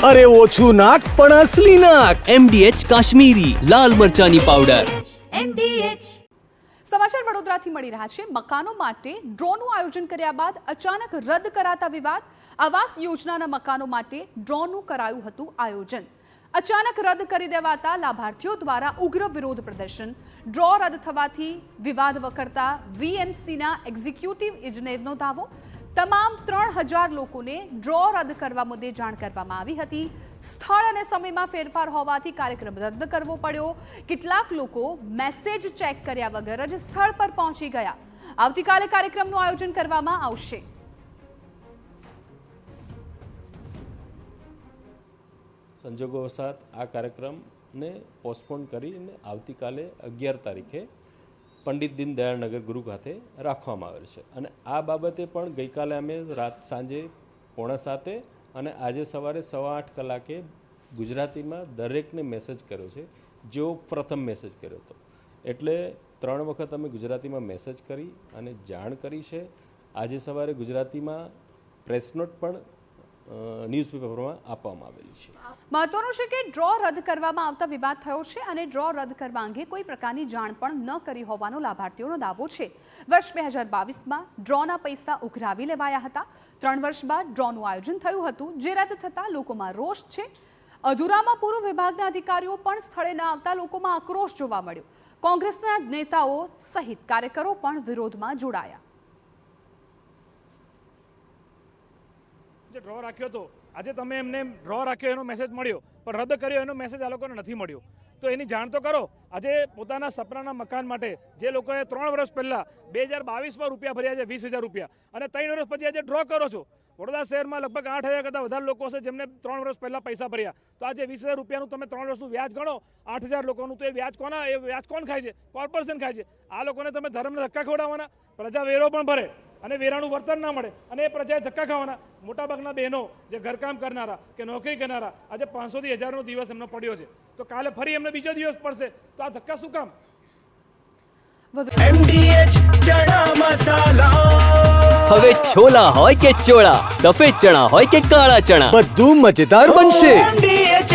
અરે ઓછું નાક પણ અસલી નાક. MDH કાશ્મીરી લાલ મરચાની પાવડર. સમાચાર વડોદરાથી મળી રહ્યા છે. મકાનો માટે ડ્રોનું આયોજન કર્યા બાદ અચાનક રદ કરાતા વિવાદ. આવાસ યોજનાના મકાનો માટે ડ્રોનું કરાયું હતું આયોજન. અચાનક રદ કરી દેવાતા લાભાર્થીઓ દ્વારા ઉગ્ર વિરોધ પ્રદર્શન. ડ્રો રદ થવાથી વિવાદ વકરતા VMCના એક્ઝિક્યુટિવ ઇજનેરનો દાવો. તમામ 3000 લોકોને ડ્રો રદ કરવા મુદ્દે જાણ કરવામાં આવી હતી. સ્થળ અને સમયમાં ફેરફાર હોવાથી કાર્યક્રમ રદ કરવો પડ્યો. કેટલાક લોકો મેસેજ ચેક કર્યા વગર જ સ્થળ પર પહોંચી ગયા. આવતીકાલે કાર્યક્રમનું આયોજન કરવામાં આવશે. સંજોગોવશાત આ કાર્યક્રમને પોસ્ટપોન કરીને આવતીકાલે 11 તારીખે પંડિત દીનદયાળનગર ગુરુ ખાતે રાખવામાં આવેલ છે. અને આ બાબતે પણ ગઈકાલે અમે સાંજે 6:45 અને આજે સવારે 8:15 કલાકે ગુજરાતીમાં દરેકને મેસેજ કર્યો છે, જેઓ પ્રથમ મેસેજ કર્યો હતો. એટલે 3 વખત અમે ગુજરાતીમાં મેસેજ કરી અને જાણ કરી છે. આજે સવારે ગુજરાતીમાં પ્રેસ નોટ પણ ન્યૂઝપેપરમાં આપવામાં આવેલી છે. મહત્વનું છે કે ડ્રો રદ કરવામાં આવતા વિવાદ થયો છે અને ડ્રો રદ કરવા અંગે કોઈ પ્રકારની જાણ પણ ન કરી હોવાનો લાભાર્થીઓનો દાવો છે. વર્ષ 2022માં ડ્રોના પૈસા ઉઘરાવી લેવાયા હતા. 3 વર્ષ બાદ ડ્રોનું આયોજન થયું હતું, જે રદ થતાં લોકોમાં રોષ છે. અધૂરામાં પૂર્વ વિભાગના અધિકારીઓ પણ સ્થળે ન આવતા લોકોમાં આક્રોશ જોવા મળ્યો. કોંગ્રેસના નેતાઓ સહિત કાર્યકરો પણ વિરોધમાં જોડાયા. ડ્રો રાખ્યો હતો, આજે તમે એમને ડ્રો રાખ્યો એનો મેસેજ મળ્યો, પણ રદ કર્યો એનો મેસેજ આ લોકોને નથી મળ્યો. તો એની જાણ તો કરો. આજે પોતાના સપનાના મકાન માટે જે લોકોએ 3 વર્ષ પહેલા 2022માં રૂપિયા ભર્યા છે, 20,000 રૂપિયા, અને 3 વર્ષ પછી આજે ડ્રો કરો છો. વડોદરા શહેરમાં લગભગ 8,000 કરતાં વધારે લોકો છે જેમને 3 વર્ષ પહેલા પૈસા ભર્યા. તો આજે 20,000 રૂપિયાનું તમે 3 વર્ષનું વ્યાજ ગણો, 8,000 લોકોનું, તો એ વ્યાજ કોણ ખાય છે? કોર્પોરેશન ખાય છે. આ લોકોને તમે ધર્મને ધક્કા ખવડાવવાના, પ્રજા વેરો પણ ભરે અને વેરાનું વર્તન ના મળે અને એ પ્રજાએ ધક્કા ખાવાના. મોટાભાગના બહેનો જે ઘરકામ કરનારા કે નોકરી કરનારા, આજે 500 થી 1000નો દિવસ એમનો પડ્યો છે, તો કાલે ફરી એમને બીજો દિવસ પડશે. તો આ ધક્કા શું કામ? MDH ચણા મસાલા. હવે છોલા હોય કે ચોળા, સફેદ ચણા હોય કે કાળા ચણા, બધું મજેદાર બનશે. MDH